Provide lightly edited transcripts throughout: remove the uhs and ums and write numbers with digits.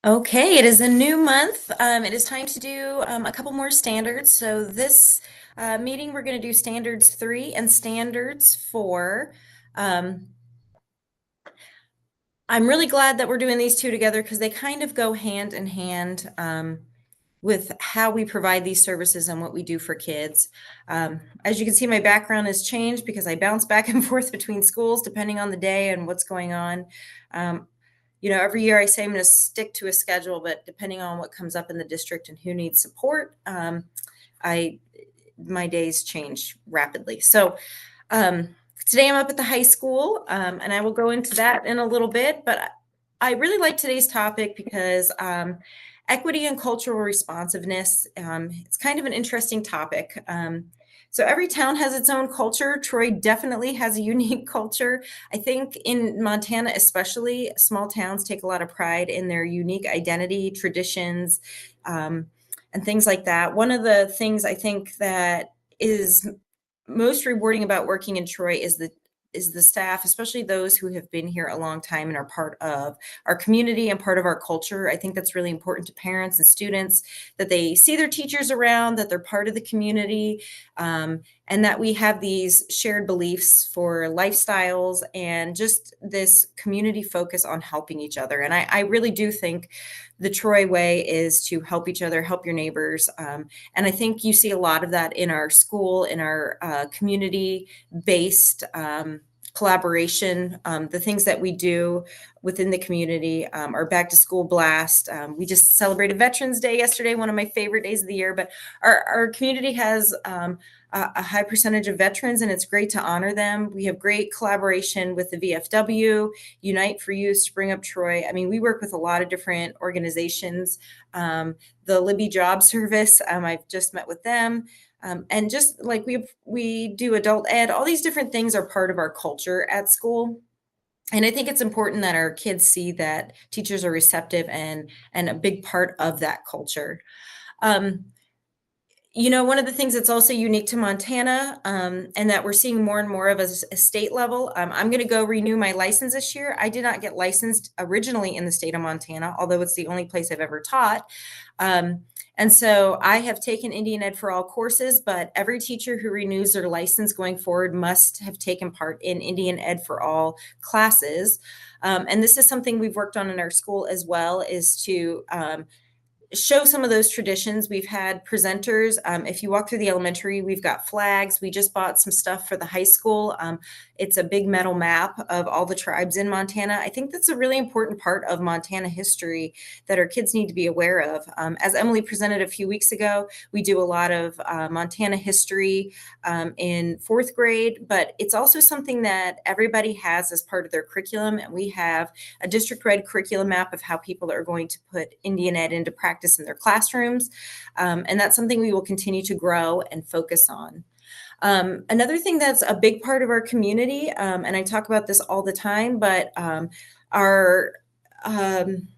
Okay, it is a new month. It is time to do a couple more standards. So this meeting, we're going to do standards 3 and standards 4. Um, I'm really glad that we're doing these two together because they kind of go hand in hand with how we provide these services and what we do for kids. As you can see, my background has changed because I bounce back and forth between schools depending on the day and what's going on. Um, every year I say I'm going to stick to a schedule, but depending on what comes up in the district and who needs support, I my days change rapidly. So today I'm up at the high school, and I will go into that in a little bit. But I really like today's topic because equity and cultural responsiveness. It's kind of an interesting topic. So every town has its own culture. Troy definitely has a unique culture. I think in Montana, especially, small towns take a lot of pride in their unique identity, traditions, um, and things like that. One of the things I think that is most rewarding about working in Troy is the staff, especially those who have been here a long time and are part of our community and part of our culture. I think that's really important to parents and students that they see their teachers around, that they're part of the community, and that we have these shared beliefs for lifestyles and just this community focus on helping each other. And I really do think the Troy way is to help each other, help your neighbors. And I think you see a lot of that in our school, in our community based collaboration, the things that we do within the community, our back to school blast. We just celebrated Veterans Day yesterday, one of my favorite days of the year. But our community has a high percentage of veterans, and it's great to honor them. We have great collaboration with the VFW, Unite for Youth, Spring Up Troy. I mean, we work with a lot of different organizations. The Libby Job Service, I've just met with them. And just like we do adult ed, all these different things are part of our culture at school. And I think it's important that our kids see that teachers are receptive and a big part of that culture. Um, One of the things that's also unique to Montana, and that we're seeing more and more of as a state level, I'm going to go renew my license this year. I did not get licensed originally in the state of Montana, although it's the only place I've ever taught. And so I have taken Indian Ed for All courses, but every teacher who renews their license going forward must have taken part in Indian Ed for All classes. And this is something we've worked on in our school as well, is to show some of those traditions. We've had presenters. If you walk through the elementary, we've got flags. We just bought some stuff for the high school. It's a big metal map of all the tribes in Montana. I think that's a really important part of Montana history that our kids need to be aware of. As Emily presented a few weeks ago, we do a lot of Montana history in fourth grade, but it's also something that everybody has as part of their curriculum. And we have a district-wide curriculum map of how people are going to put Indian Ed into practice in their classrooms. And that's something we will continue to grow and focus on. Another thing that's a big part of our community, and I talk about this all the time, but our um,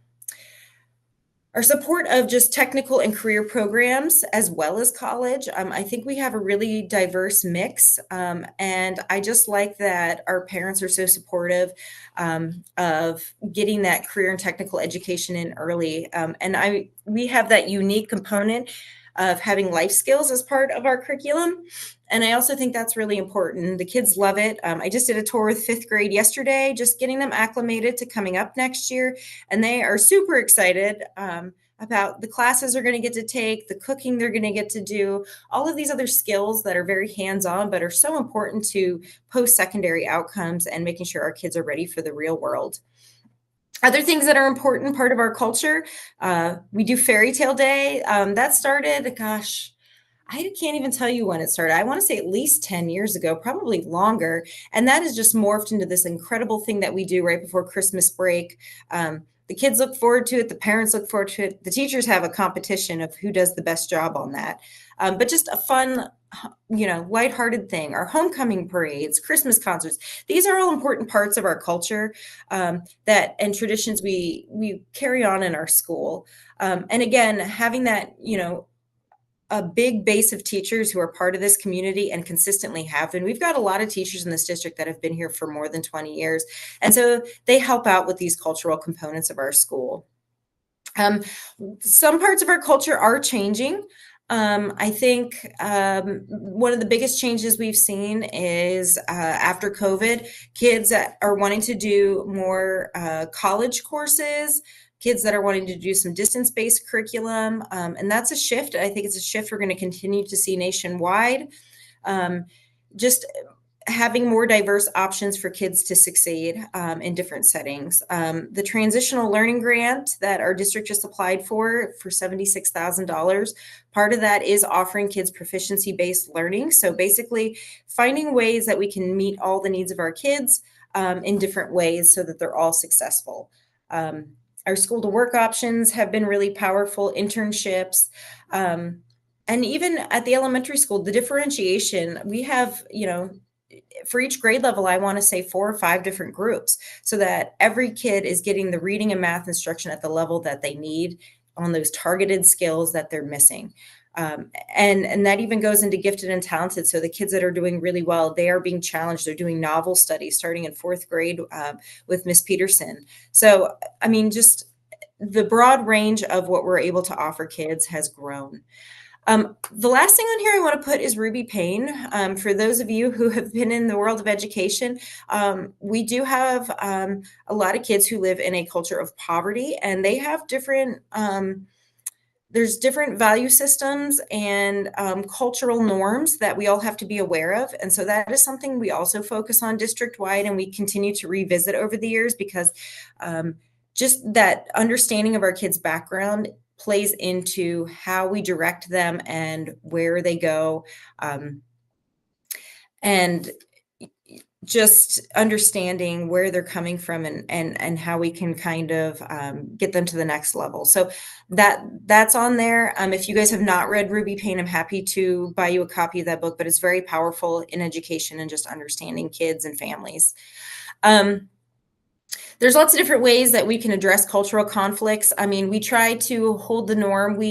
our support of just technical and career programs as well as college. I think we have a really diverse mix. And I just like that our parents are so supportive of getting that career and technical education in early. And we have that unique component of having life skills as part of our curriculum. And I also think that's really important. The kids love it. I just did a tour with fifth grade yesterday, just getting them acclimated to coming up next year. And they are super excited about the classes they're going to get to take, the cooking they're going to get to do, all of these other skills that are very hands-on, but are so important to post-secondary outcomes and making sure our kids are ready for the real world. Other things that are important part of our culture, we do Fairy Tale Day. That started, gosh, I can't even tell you when it started. I want to say at least 10 years ago, probably longer. And that has just morphed into this incredible thing that we do right before Christmas break. The kids look forward to it. The parents look forward to it. The teachers have a competition of who does the best job on that. But just a fun, lighthearted thing. Our homecoming parades, Christmas concerts. These are all important parts of our culture that and traditions we carry on in our school. And again, having that, a big base of teachers who are part of this community and consistently have been. We've got a lot of teachers in this district that have been here for more than 20 years. And so they help out with these cultural components of our school. Um, some parts of our culture are changing. I think one of the biggest changes we've seen is after COVID, kids that are wanting to do more college courses, kids that are wanting to do some distance-based curriculum, and that's a shift. I think it's a shift we're going to continue to see nationwide. Um, just having more diverse options for kids to succeed in different settings. The transitional learning grant that our district just applied for $76,000, part of that is offering kids proficiency-based learning. So basically finding ways that we can meet all the needs of our kids in different ways so that they're all successful. Our school to work options have been really powerful, internships. And even at the elementary school, the differentiation, we have, for each grade level, I want to say 4 or 5 different groups so that every kid is getting the reading and math instruction at the level that they need on those targeted skills that they're missing. And that even goes into gifted and talented. So the kids that are doing really well, they are being challenged. They're doing novel studies starting in 4th grade with Miss Peterson. So, I mean, just the broad range of what we're able to offer kids has grown. The last thing on here I want to put is Ruby Payne. For those of you who have been in the world of education, we do have a lot of kids who live in a culture of poverty, and they have different. There's different value systems and cultural norms that we all have to be aware of, and so that is something we also focus on district wide, and we continue to revisit over the years because just that understanding of our kids' background plays into how we direct them and where they go. And just understanding where they're coming from and how we can kind of get them to the next level. So that's on there. If you guys have not read Ruby Payne, I'm happy to buy you a copy of that book, but it's very powerful in education and just understanding kids and families. There's lots of different ways that we can address cultural conflicts. I mean, we try to hold the norm.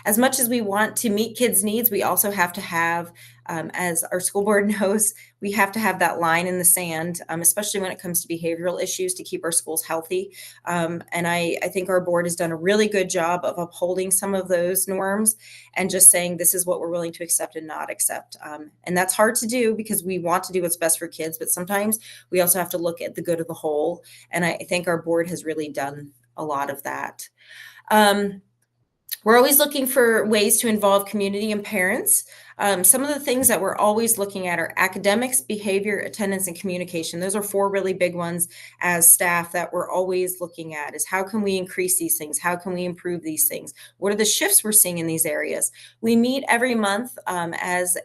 As much as we want to meet kids' needs, we also have to have, as our school board knows, we have to have that line in the sand, especially when it comes to behavioral issues to keep our schools healthy. And I think our board has done a really good job of upholding some of those norms and just saying this is what we're willing to accept and not accept. And that's hard to do because we want to do what's best for kids, but sometimes we also have to look at the good of the whole. And I think our board has really done a lot of that. We're always looking for ways to involve community and parents. Some of the things that we're always looking at are academics, behavior, attendance, and communication. Those are 4 really big ones as staff that we're always looking at is how can we increase these things? How can we improve these things? What are the shifts we're seeing in these areas? We meet every month as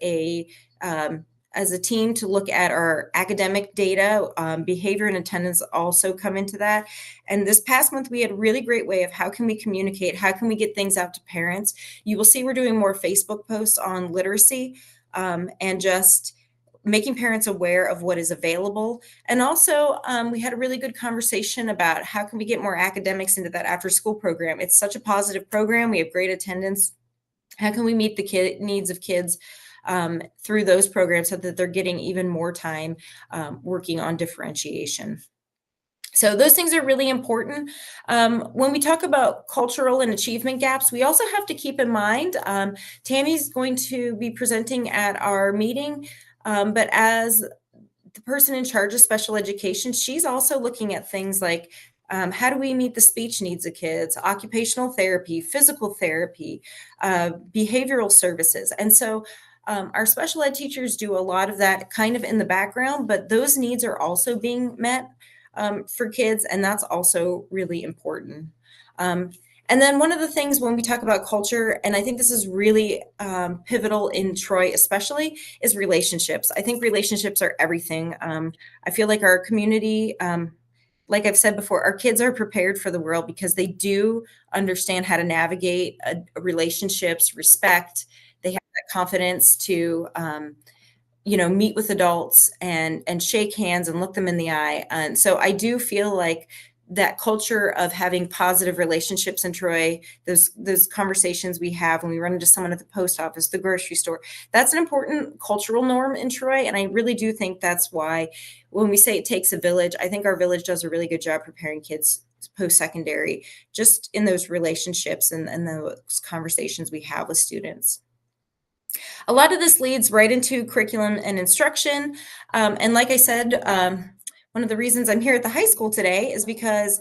a team to look at our academic data. Behavior and attendance also come into that. And this past month, we had a really great way of how can we communicate? How can we get things out to parents? You will see we're doing more Facebook posts on literacy and just making parents aware of what is available. And also, we had a really good conversation about how can we get more academics into that after school program. It's such a positive program. We have great attendance. How can we meet the needs of kids through those programs so that they're getting even more time working on differentiation? So those things are really important. When we talk about cultural and achievement gaps, we also have to keep in mind, Tammy's going to be presenting at our meeting, but as the person in charge of special education, she's also looking at things like how do we meet the speech needs of kids, occupational therapy, physical therapy, behavioral services. And so our special ed teachers do a lot of that kind of in the background, but those needs are also being met for kids, and that's also really important. And then one of the things when we talk about culture, and I think this is really pivotal in Troy especially, is relationships. I think relationships are everything. I feel like our community, like I've said before, our kids are prepared for the world because they do understand how to navigate relationships, respect. They have that confidence to meet with adults and shake hands and look them in the eye. And so I do feel like that culture of having positive relationships in Troy, those conversations we have when we run into someone at the post office, the grocery store, that's an important cultural norm in Troy. And I really do think that's why when we say it takes a village, I think our village does a really good job preparing kids post-secondary, just in those relationships and those conversations we have with students. A lot of this leads right into curriculum and instruction. And like I said, one of the reasons I'm here at the high school today is because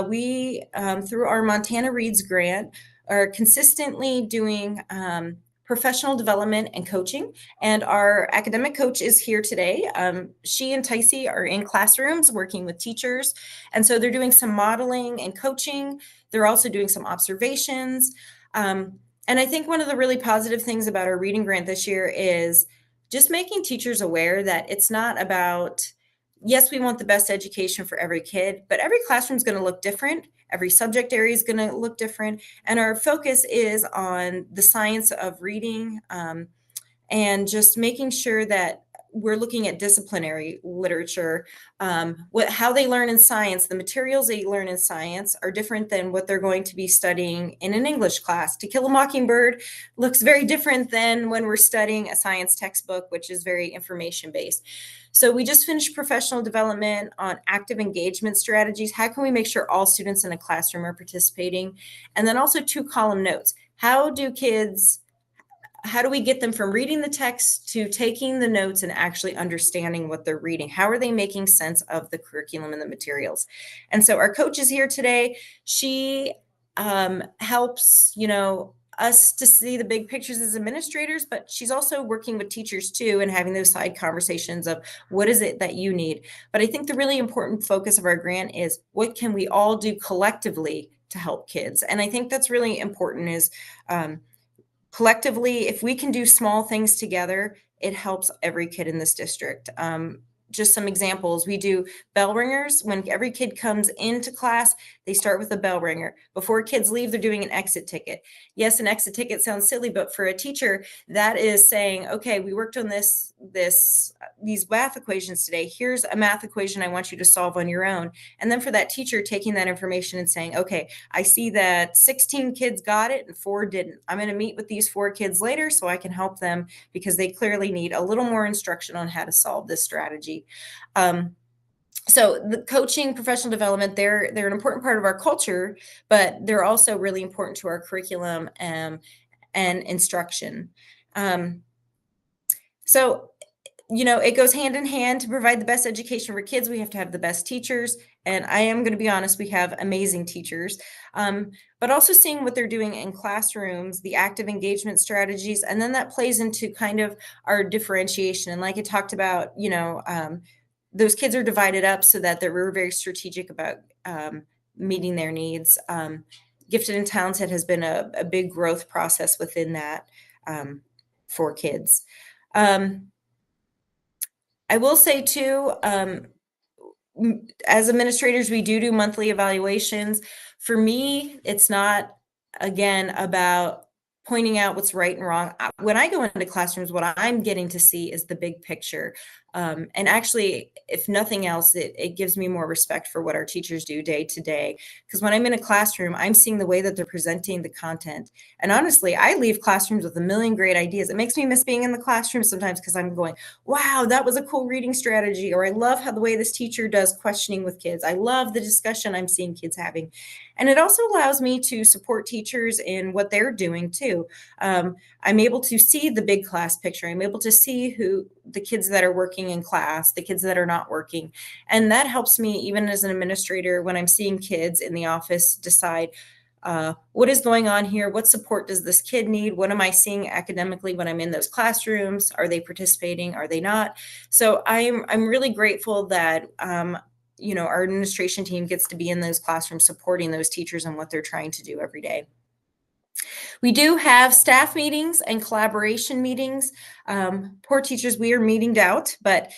we, through our Montana Reads grant, are consistently doing professional development and coaching. And our academic coach is here today. She and Ticey are in classrooms working with teachers. And so they're doing some modeling and coaching. They're also doing some observations. And I think one of the really positive things about our reading grant this year is just making teachers aware that it's not about, yes, we want the best education for every kid, but every classroom is going to look different. Every subject area is going to look different. And our focus is on the science of reading, and just making sure that we're looking at disciplinary literature. How they learn in science, the materials they learn in science are different than what they're going to be studying in an English class. To Kill a Mockingbird looks very different than when we're studying a science textbook, which is very information-based. So we just finished professional development on active engagement strategies. How can we make sure all students in a classroom are participating? And then also 2-column notes. How do we get them from reading the text to taking the notes and actually understanding what they're reading? How are they making sense of the curriculum and the materials? And so our coach is here today. She helps, us to see the big pictures as administrators, but she's also working with teachers too and having those side conversations of what is it that you need. But I think the really important focus of our grant is what can we all do collectively to help kids? And I think that's really important is collectively, if we can do small things together, it helps every kid in this district. Just some examples. We do bell ringers. When every kid comes into class, they start with a bell ringer. Before kids leave, they're doing an exit ticket. Yes, an exit ticket sounds silly, but for a teacher, that is saying, okay, we worked on these math equations today. Here's a math equation I want you to solve on your own. And then for that teacher, taking that information and saying, okay, I see that 16 kids got it and 4 didn't. I'm going to meet with these 4 kids later so I can help them because they clearly need a little more instruction on how to solve this strategy. So the coaching, professional development, they're an important part of our culture, but they're also really important to our curriculum and instruction. So it goes hand in hand. To provide the best education for kids, we have to have the best teachers. And I am going to be honest, we have amazing teachers. But also seeing what they're doing in classrooms, the active engagement strategies, and then that plays into kind of our differentiation. And like I talked about, those kids are divided up so that we're very strategic about meeting their needs. Gifted and Talented has been a big growth process within that for kids. I will say too, as administrators, we do monthly evaluations. For me, it's not, again, about pointing out what's right and wrong. When I go into classrooms, what I'm getting to see is the big picture. And actually, if nothing else, it gives me more respect for what our teachers do day to day. Because when I'm in a classroom, I'm seeing the way that they're presenting the content. And honestly, I leave classrooms with a million great ideas. It makes me miss being in the classroom sometimes because I'm going, wow, that was a cool reading strategy. Or I love how the way this teacher does questioning with kids. I love the discussion I'm seeing kids having. And it also allows me to support teachers in what they're doing too. I'm able to see the big class picture. I'm able to see who the kids that are working in class, the kids that are not working. And that helps me, even as an administrator, when I'm seeing kids in the office, decide what is going on here? What support does this kid need? What am I seeing academically when I'm in those classrooms? Are they participating? Are they not? So I'm really grateful that our administration team gets to be in those classrooms supporting those teachers and what they're trying to do every day. We do have staff meetings and collaboration meetings. Poor teachers, we are meetinged out, but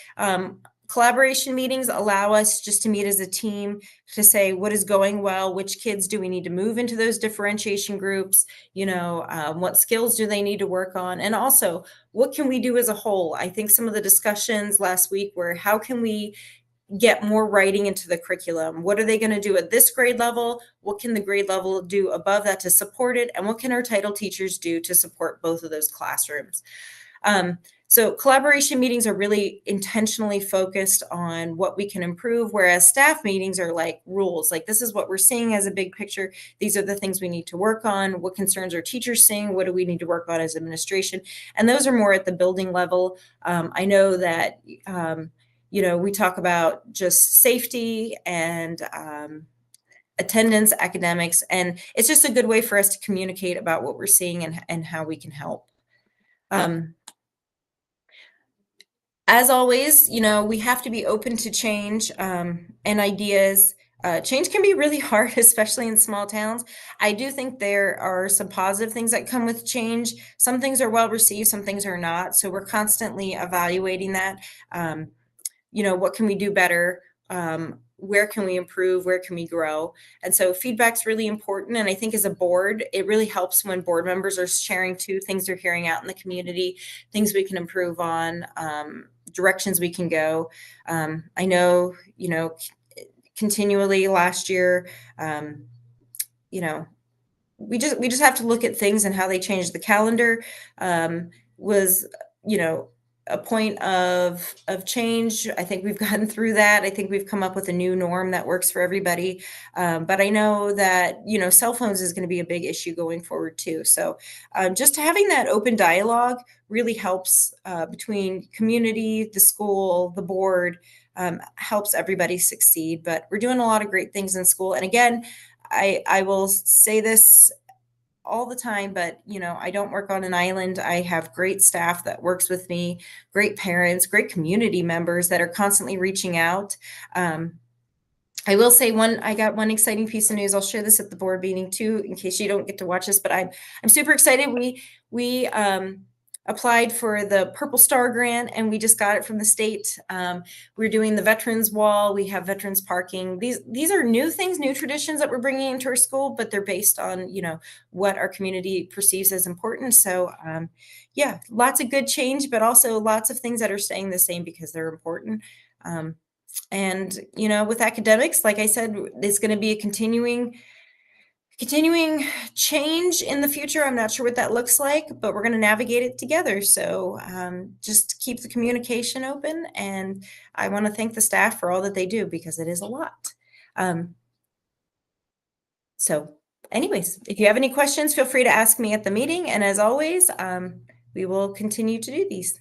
collaboration meetings allow us just to meet as a team to say what is going well, which kids do we need to move into those differentiation groups, what skills do they need to work on, and also what can we do as a whole. I think some of the discussions last week were how can we get more writing into the curriculum? What are they going to do at this grade level? What can the grade level do above that to support it? And what can our title teachers do to support both of those classrooms? So collaboration meetings are really intentionally focused on what we can improve, whereas staff meetings are like rules. Like, this is what we're seeing as a big picture. These are the things we need to work on. What concerns are teachers seeing? What do we need to work on as administration? And those are more at the building level. I know that, we talk about just safety and attendance, academics, and it's just a good way for us to communicate about what we're seeing and how we can help. As always, we have to be open to change and ideas. Change can be really hard, especially in small towns. I do think there are some positive things that come with change. Some things are well received, some things are not. So we're constantly evaluating that. What can we do better? Where can we improve? Where can we grow? And so feedback's really important. And I think as a board, it really helps when board members are sharing too, things they're hearing out in the community, things we can improve on, directions we can go. I know, continually last year, we just have to look at things and how they change. The calendar was, a point of change. I think we've gotten through that. I think we've come up with a new norm that works for everybody. But I know that, cell phones is going to be a big issue going forward too. So just having that open dialogue really helps between community, the school, the board, helps everybody succeed. But we're doing a lot of great things in school. And again, I will say this all the time, but I don't work on an island. I have great staff that works with me, great parents, great community members that are constantly reaching out. I will say I got one exciting piece of news. I'll share this at the board meeting too, in case you don't get to watch this, but I'm super excited. We applied for the Purple Star grant and we just got it from the state. We're doing the veterans wall. We have veterans parking. These are new things, new traditions that we're bringing into our school, but they're based on, what our community perceives as important. So yeah, lots of good change, but also lots of things that are staying the same because they're important. And, with academics, like I said, it's going to be a continuing change in the future. I'm not sure what that looks like, but we're going to navigate it together. So just keep the communication open. And I want to thank the staff for all that they do because it is a lot. So anyways, if you have any questions, feel free to ask me at the meeting. And as always, we will continue to do these.